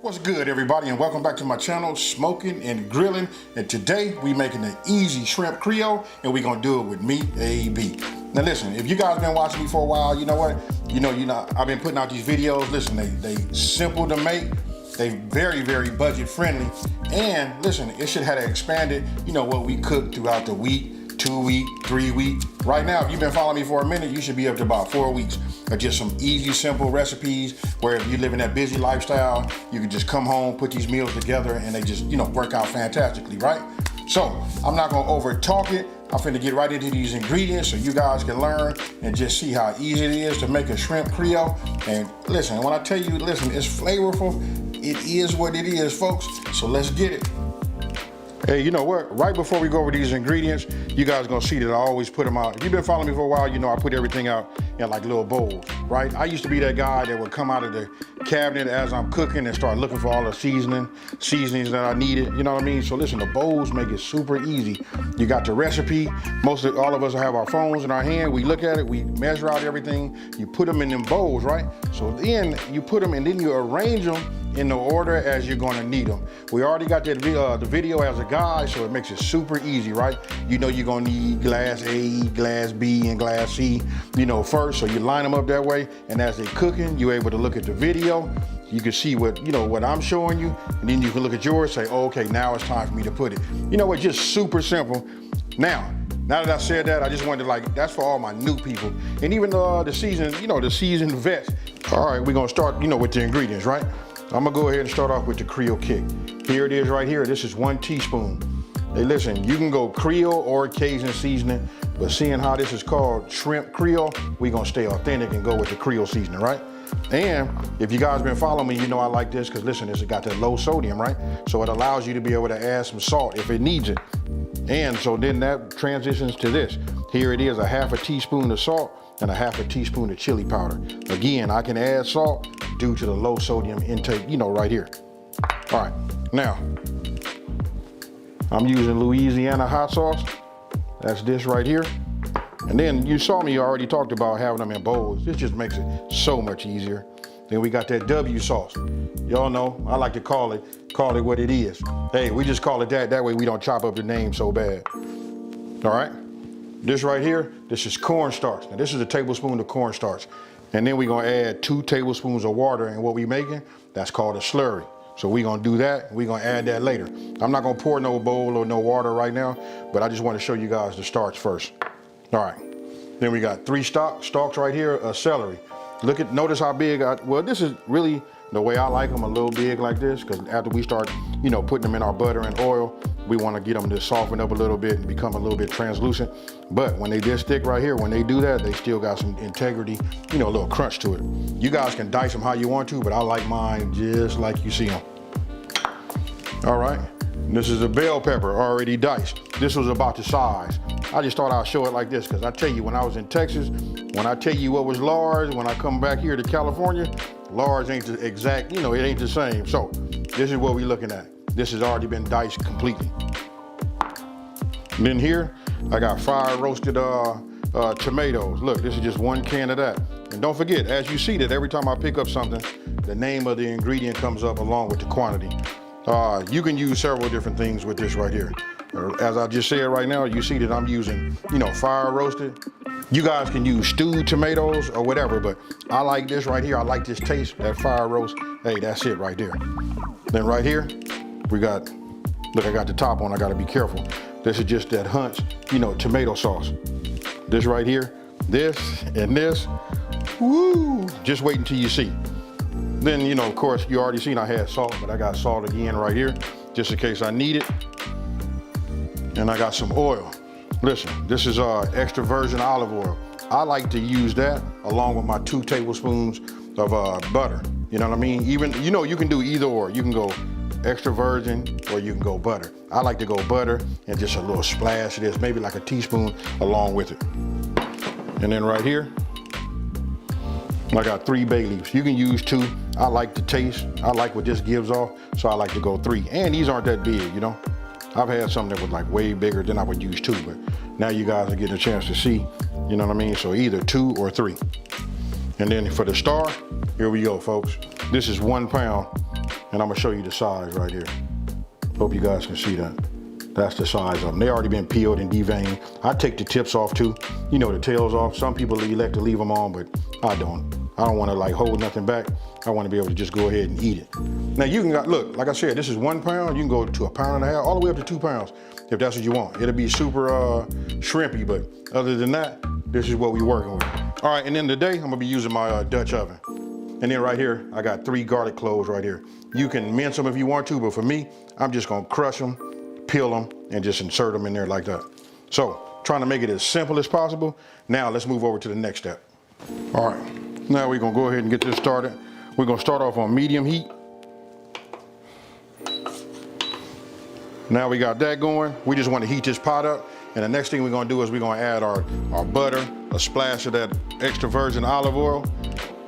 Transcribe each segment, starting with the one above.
What's good, everybody, and welcome back to my channel, Smoking and Grilling. And today we making an easy shrimp Creole, and we're gonna do it with meat AB. Now listen, if you guys been watching me for a while, you know what? You know, I've been putting out these videos. Listen, they simple to make. They very, very budget friendly. And listen, it should have expanded, you know, what we cook throughout the week, 2 week, 3 week. Right now, if you've been following me for a minute, you should be up to about 4 weeks of just some easy, simple recipes where if you live in that busy lifestyle, you can just come home, put these meals together, and they just, you know, work out fantastically, right? So I'm not gonna over talk it. I'm finna get right into these ingredients so you guys can learn and just see how easy it is to make a shrimp Creole. And listen, when I tell you, listen, it's flavorful. It is what it is, folks. So let's get it. Hey, you know what? Right before we go over these ingredients, you guys are gonna see that I always put them out. If you've been following me for a while, you know I put everything out in like little bowls, right? I used to be that guy that would come out of the cabinet as I'm cooking and start looking for all the seasonings that I needed, you know what I mean? So listen, the bowls make it super easy. You got the recipe. All of us have our phones in our hand. We look at it, we measure out everything. You put them in them bowls, right? So then you put them and then you arrange them in the order as you're gonna need them. We already got that the video as a guide, so it makes it super easy, right? You know you're gonna need glass A, glass B, and glass C, you know, first, so you line them up that way, and as they're cooking, you're able to look at the video, you can see what, you know, what I'm showing you, and then you can look at yours, say, oh, okay, now it's time for me to put it. You know what, just super simple. Now that I said that, I just wanted to, like, that's for all my new people, and even the seasoned, you know, the seasoned vets. All right, we're gonna start, you know, with the ingredients, right? I'm gonna go ahead and start off with the Creole kick. Here it is right here. This is 1 teaspoon. Hey, listen, you can go Creole or Cajun seasoning, but seeing how this is called shrimp Creole, we're gonna stay authentic and go with the Creole seasoning, right? And if you guys been following me, you know I like this because listen, it's got that low sodium, right? So it allows you to be able to add some salt if it needs it. And so then that transitions to this. Here it is, a 1/2 teaspoon of salt and a 1/2 teaspoon of chili powder. Again, I can add salt due to the low sodium intake, you know, right here. All right, now, I'm using Louisiana hot sauce. That's this right here. And then you saw me already talked about having them in bowls. This just makes it so much easier. Then we got that W sauce. Y'all know, I like to call it what it is. Hey, we just call it that. That way we don't chop up the name so bad. All right, this right here, this is cornstarch. Now this is a tablespoon of cornstarch. And then we're gonna add 2 tablespoons of water in what we making. That's called a slurry. So we're gonna do that, we're gonna add that later. I'm not gonna pour no bowl or no water right now, but I just wanna show you guys the starch first. All right, then we got 3 stalks right here of celery. Notice how big, well, this is really the way I like them, a little big like this, because after we start, you know, putting them in our butter and oil, we want to get them to soften up a little bit and become a little bit translucent. But when they this thick right here, when they do that, they still got some integrity, you know, a little crunch to it. You guys can dice them how you want to, but I like mine just like you see them. All right, this is a bell pepper already diced. This was about the size. I just thought I'd show it like this, because I tell you, when I was in Texas, when I tell you what was large, when I come back here to California, large ain't the exact, you know, it ain't the same. So this is what we're looking at. This has already been diced completely. And then here, I got fire roasted tomatoes. Look, this is just 1 can of that. And don't forget, as you see that every time I pick up something, the name of the ingredient comes up along with the quantity. You can use several different things with this right here. As I just said right now, you see that I'm using, you know, fire roasted. You guys can use stewed tomatoes or whatever, but I like this right here. I like this taste, that fire roast. Hey, that's it right there. Then right here, we got, look, I got the top on, I gotta be careful. This is just that Hunt's, you know, tomato sauce. This right here, this and this, woo, just wait until you see. Then, you know, of course, you already seen I had salt, but I got salt again right here, just in case I need it. And I got some oil. Listen, this is extra virgin olive oil. I like to use that along with my 2 tablespoons of butter. You know what I mean? Even, you know, you can do either or. You can go extra virgin or you can go butter. I like to go butter and just a little splash of this, maybe like a teaspoon along with it. And then right here, I got 3 bay leaves. You can use 2. I like the taste. I like what this gives off, so I like to go 3. And these aren't that big, you know? I've had some that was like way bigger than I would use 2, but now you guys are getting a chance to see, you know what I mean? So either 2 or And then for the star, here we go, folks. This is 1 pound. And I'm gonna show you the size right here. Hope you guys can see that. That's the size of them. They already been peeled and deveined. I take the tips off too. You know, the tails off. Some people elect to leave them on, but I don't. I don't want to like hold nothing back. I want to be able to just go ahead and eat it. Now you can, look, like I said, this is 1 pound. You can go to 1.5 pounds, all the way up to 2 pounds, if that's what you want. It'll be super shrimpy, but other than that, this is what we're working with. All right, and then today, I'm gonna be using my Dutch oven. And then right here, I got 3 garlic cloves right here. You can mince them if you want to, but for me, I'm just gonna crush them, peel them, and just insert them in there like that. So, trying to make it as simple as possible. Now, let's move over to the next step. All right, now we're gonna go ahead and get this started. We're gonna start off on medium heat. Now we got that going. We just wanna heat this pot up. And the next thing we're gonna do is we're gonna add our butter, a splash of that extra virgin olive oil,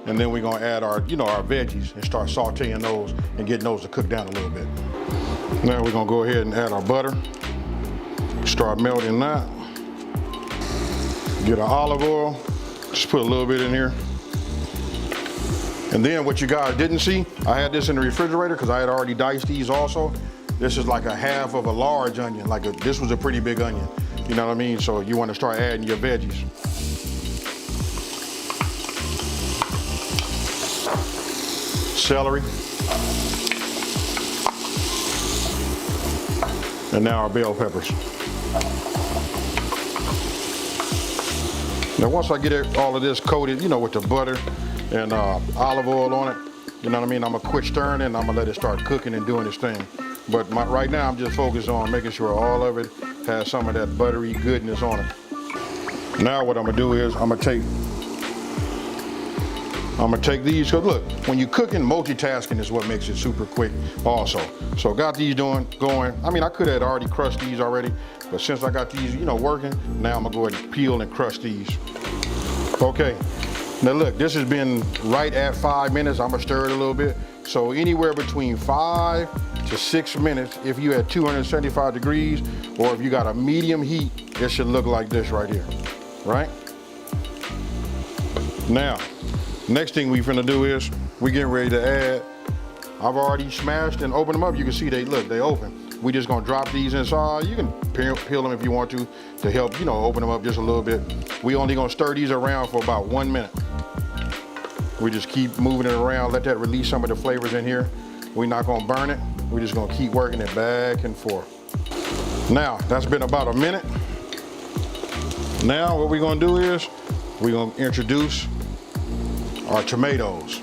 and then we're gonna add our, our veggies and start sauteing those and getting those to cook down a little bit. Now we're gonna go ahead and add our butter, start melting that. Get our olive oil, just put a little bit in here. And then what you guys didn't see, I had this in the refrigerator because I had already diced these also. This is like a half of a large onion, this was a pretty big onion. You know what I mean? So you want to start adding your veggies. Celery. And now our bell peppers. Now once I get all of this coated, with the butter and olive oil on it, you know what I mean? I'm gonna quit stirring it and I'm gonna let it start cooking and doing its thing. But right now I'm just focused on making sure all of it has some of that buttery goodness on it. Now what I'm gonna do is I'm gonna take these, because look, when you're cooking, multitasking is what makes it super quick also. So got these going. I mean, I could have already crushed these already, but since I got these, working, now I'm gonna go ahead and peel and crush these. Okay, now look, this has been right at 5 minutes. I'm gonna stir it a little bit. So anywhere between 5 to 6 minutes, if you at 275 degrees, or if you got a medium heat, it should look like this right here, right? Now, next thing we finna do is, we getting ready to add, I've already smashed and opened them up. You can see they open. We just gonna drop these inside. You can peel them if you want to help, open them up just a little bit. We only gonna stir these around for about 1 minute. We just keep moving it around, let that release some of the flavors in here. We're not gonna burn it. We're just gonna keep working it back and forth. Now, that's been about a minute. Now, what we're gonna do is, we're gonna introduce our tomatoes.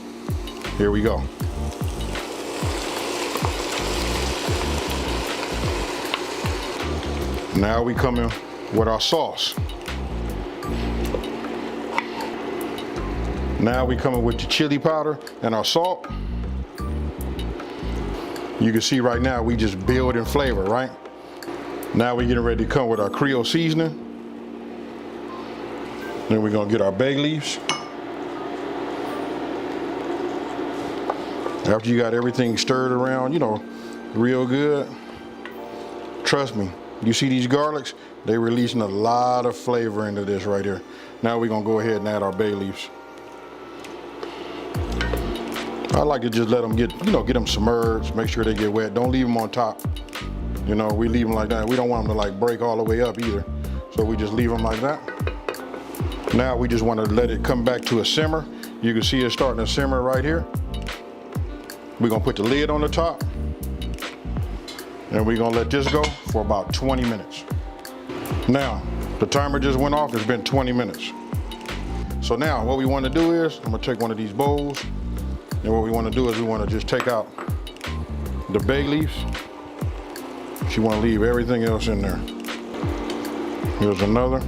Here we go. Now we come in with our sauce. Now we coming with the chili powder and our salt. You can see right now we just build in flavor, right? Now we're getting ready to come with our Creole seasoning. Then we're gonna get our bay leaves. After you got everything stirred around, real good, trust me, you see these garlics? They're releasing a lot of flavor into this right here. Now we're gonna go ahead and add our bay leaves. I like to just let them get them submerged, make sure they get wet. Don't leave them on top. We leave them like that. We don't want them to break all the way up either. So we just leave them like that. Now we just want to let it come back to a simmer. You can see it starting to simmer right here. We're gonna put the lid on the top. And we're gonna let this go for about 20 minutes. Now, the timer just went off, it's been 20 minutes. So now what we wanna do is, I'm gonna take one of these bowls, and what we wanna do is we wanna just take out the bay leaves. You wanna leave everything else in there. Here's another.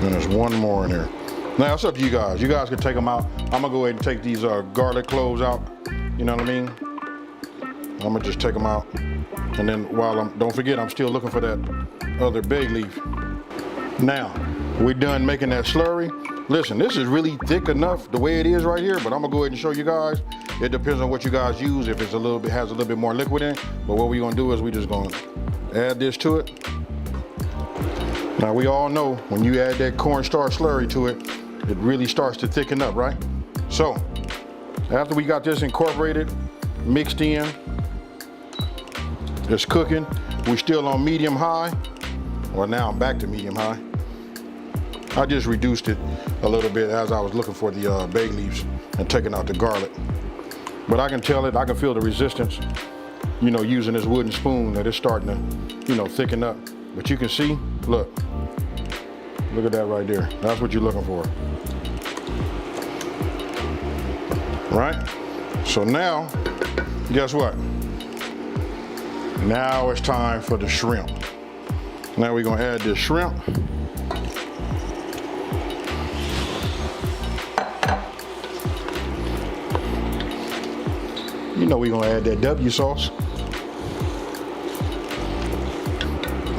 And there's one more in here. Now it's up to you guys. You guys can take them out. I'm gonna go ahead and take these garlic cloves out. You know what I mean? I'm gonna just take them out. And then don't forget, I'm still looking for that other bay leaf. Now, we're done making that slurry. Listen, this is really thick enough the way it is right here, but I'm gonna go ahead and show you guys. It depends on what you guys use, if it's has a little bit more liquid in it. But what we're gonna do is we just gonna add this to it. Now we all know when you add that cornstarch slurry to it, it really starts to thicken up, right? So, After we got this incorporated, mixed in, it's cooking. We're still on medium high. Well, now I'm back to medium high. I just reduced it a little bit as I was looking for the bay leaves and taking out the garlic. But I can tell it, I can feel the resistance, you know, using this wooden spoon that it's starting to, you know, thicken up. But you can see, look at that right there. That's what you're looking for. Right? So now, guess what? Now it's time for the shrimp. Now we're gonna add this shrimp. You know we're gonna add that W sauce.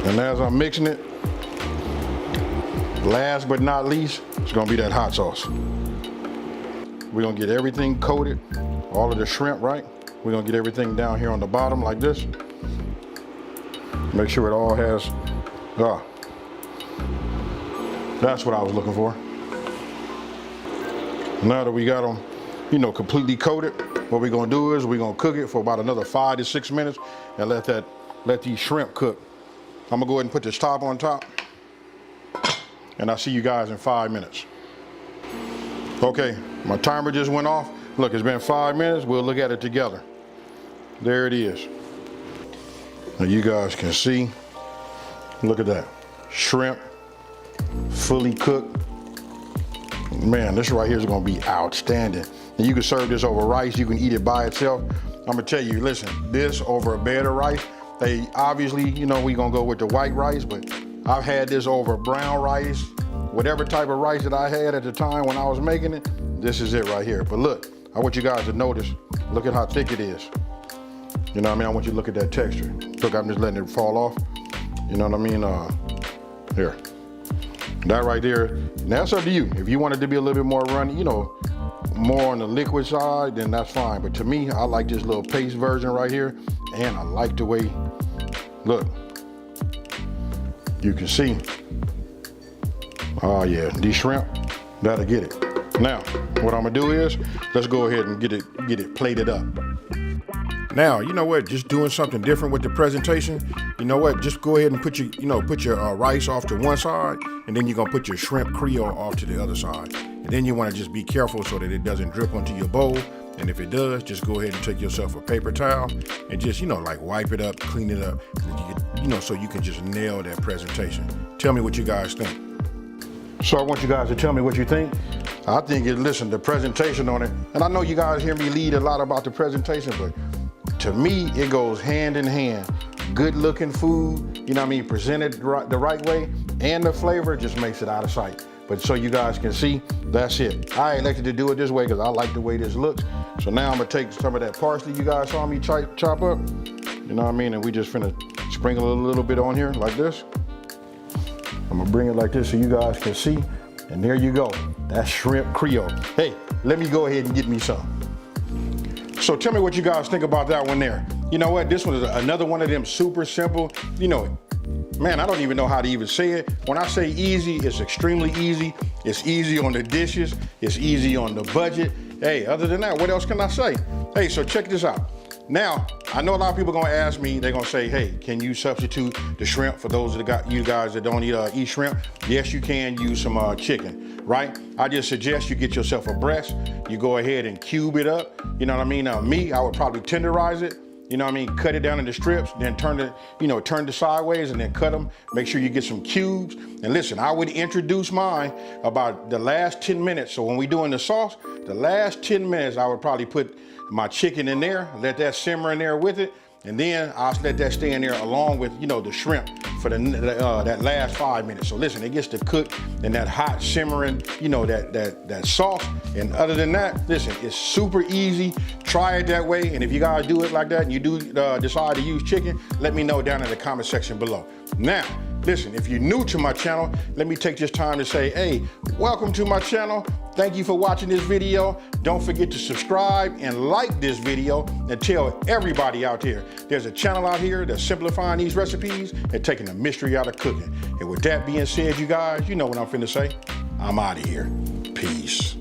And as I'm mixing it, last but not least, it's gonna be that hot sauce. We're gonna get everything coated, all of the shrimp, right? We're gonna get everything down here on the bottom like this. Make sure it all has, that's what I was looking for. Now that we got them, you know, completely coated, what we're gonna do is we're gonna cook it for about another 5 to 6 minutes and let these shrimp cook. I'm gonna go ahead and put this top on top, and I'll see you guys in 5 minutes. Okay, my timer just went off. Look, it's been 5 minutes. We'll look at it together. There it is. Now you guys can see, look at that. Shrimp, fully cooked. Man, this right here is gonna be outstanding. And you can serve this over rice. You can eat it by itself. I'm gonna tell you, listen, this over a bed of rice. Hey, obviously, you know, we're gonna go with the white rice, but I've had this over brown rice, whatever type of rice that I had at the time when I was making it, this is it right here. But look, I want you guys to notice, look at how thick it is. You know what I mean? I want you to look at that texture. Look, I'm just letting it fall off. You know what I mean? Here. That right there, now that's up to you. If you want it to be a little bit more runny, you know, more on the liquid side, then that's fine. But to me, I like this little paste version right here. And I like the way, look, you can see. Oh yeah, these shrimp, that'll get it. Now, what I'm gonna do is, let's go ahead and get it plated up. Now, you know what, just doing something different with the presentation, you know what, just go ahead and put your rice off to one side, and then you're gonna put your shrimp Creole off to the other side. And then you wanna just be careful so that it doesn't drip onto your bowl. And if it does, just go ahead and take yourself a paper towel and just, you know, like wipe it up, clean it up, you know, so you can just nail that presentation. Tell me what you guys think. So I want you guys to tell me what you think. I think listen, the presentation on it, and I know you guys hear me lead a lot about the presentation, but to me, it goes hand in hand. Good looking food, you know what I mean, presented the right way, and the flavor just makes it out of sight. But so you guys can see, that's it. I elected to do it this way because I like the way this looks. So now I'm gonna take some of that parsley you guys saw me chop up, you know what I mean, and we just finna sprinkle a little bit on here like this. I'm gonna bring it like this so you guys can see, and there you go. That's shrimp Creole. Hey, let me go ahead and get me some. So tell me what you guys think about that one there. You know what, this one is another one of them super simple, you know, man, I don't even know how to even say it. When I say easy, it's extremely easy. It's easy on the dishes. It's easy on the budget. Hey, other than that, what else can I say? Hey, so check this out. Now, I know a lot of people are gonna ask me, they're gonna say, hey, can you substitute the shrimp for those that you guys that don't eat shrimp? Yes, you can use some chicken, right? I just suggest you get yourself a breast. You go ahead and cube it up. You know what I mean? Me, I would probably tenderize it. You know what I mean? Cut it down into strips, then turn it sideways and then cut them. Make sure you get some cubes. And listen, I would introduce mine about the last 10 minutes. So when we're doing the sauce, the last 10 minutes, I would probably put my chicken in there, let that simmer in there with it. And then I'll let that stay in there along with, you know, the shrimp for that last 5 minutes. So listen, it gets to cook in that hot simmering, you know, that sauce. And other than that, listen, it's super easy. Try it that way. And if you guys do it like that and you do decide to use chicken, let me know down in the comment section below. Now, listen, if you're new to my channel, let me take this time to say, hey, welcome to my channel. Thank you for watching this video. Don't forget to subscribe and like this video and tell everybody out there there's a channel out here that's simplifying these recipes and taking the mystery out of cooking. And with that being said, you guys, you know what I'm finna say. I'm out of here. Peace.